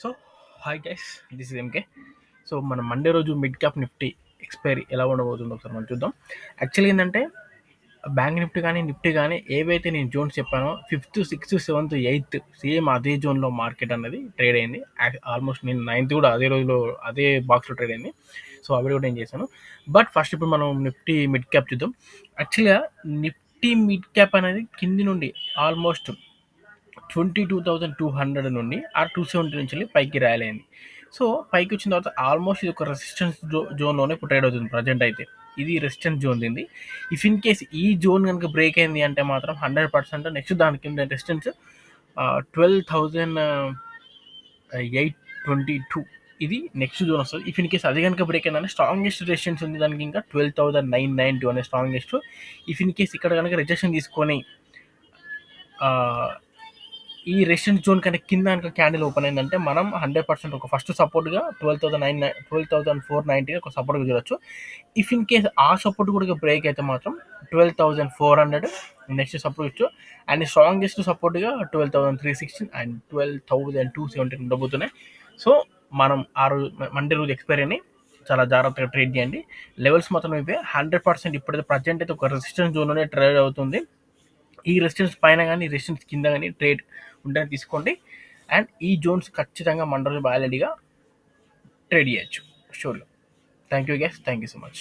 So hi guys, this is MK. So మన Monday రోజు mid cap Nifty expiry ఎలా ఉండబోతుందో ఒకసారి మనం చూద్దాం. యాక్చువల్లీ ఏంటంటే బ్యాంక్ నిఫ్టీ కానీ ఏవైతే నేను జోన్స్ చెప్పానో fifth, sixth, seventh, eighth same అదే జోన్లో మార్కెట్ అనేది ట్రేడ్ అయింది. ఆల్మోస్ట్ నేను నైన్త్ కూడా అదే రోజులో అదే బాక్స్లో ట్రేడ్ అయింది. సో అవి కూడా నేను చేశాను. బట్ ఫస్ట్ ఇప్పుడు మనం నిఫ్టీ మిడ్ క్యాప్ చూద్దాం. యాక్చువల్గా నిఫ్టీ మిడ్ క్యాప్ అనేది కింది నుండి ఆల్మోస్ట్ 22,200 నుండి 270 నుంచి వెళ్ళి పైకి ర్యాలీ అయింది. సో పైకి వచ్చిన తర్వాత ఆల్మోస్ట్ ఇది ఒక రెసిస్టెన్స్ జోన్లోనే ఇప్పుడు ట్రేడ్ అవుతుంది ప్రజెంట్ అయితే. ఇది రెసిస్టెన్స్ జోన్ దీన్ని. ఇఫ్ ఇన్ కేస్ ఈ జోన్ కనుక బ్రేక్ అయింది అంటే మాత్రం 100% నెక్స్ట్ దాని కింద రెసిస్టెన్స్ 12,822 ఇది నెక్స్ట్ జోన్ వస్తుంది. ఇఫ్ ఇన్ కేస్ అది కనుక బ్రేక్ అయిందంటే స్ట్రాంగెస్ట్ రెసిస్టెన్స్ ఉంది దానికి ఇంకా 12,992 అనే స్ట్రాంగెస్ట్. ఇఫ్ ఇన్ కేస్ ఇక్కడ కనుక రిజెక్షన్ తీసుకొని ఈ రెసిస్టెన్స్ జోన్ కనుక కింద కనుక క్యాండిల్ ఓపెన్ అయిందంటే మనం 100% ఒక ఫస్ట్ సపోర్ట్గా 12,490 ఒక సపోర్ట్గా చూడొచ్చు. ఇఫ్ ఇన్ కేస్ ఆ సపోర్ట్ కూడా బ్రేక్ అయితే మాత్రం 12,400 నెక్స్ట్ సపోర్ట్ ఇచ్చు. అండ్ స్ట్రాంగెస్ట్ సపోర్ట్గా 12,316 అండ్ 12,270 ఉండబోతున్నాయి. సో మనం ఆ రోజు మండే రోజు ఎక్స్పైరీ అని చాలా జాగ్రత్తగా ట్రేడ్ చేయండి. లెవెల్స్ మాత్రం ఇవే. 100% ఇప్పుడైతే ప్రజెంట్ అయితే ఒక రెసిస్టెన్స్ జోన్లోనే ట్రేడ్ అవుతుంది. ఈ రెసిస్టెన్స్ పైన కానీ రెసిస్టెన్స్ కింద కానీ ట్రేడ్ ఉంటే తీసుకోండి. అండ్ ఈ జోన్స్ ఖచ్చితంగా మన రోజు వ్యాలిడీగా ట్రేడ్ చేయొచ్చు షూర్గా. Thank you guys, thank you so much.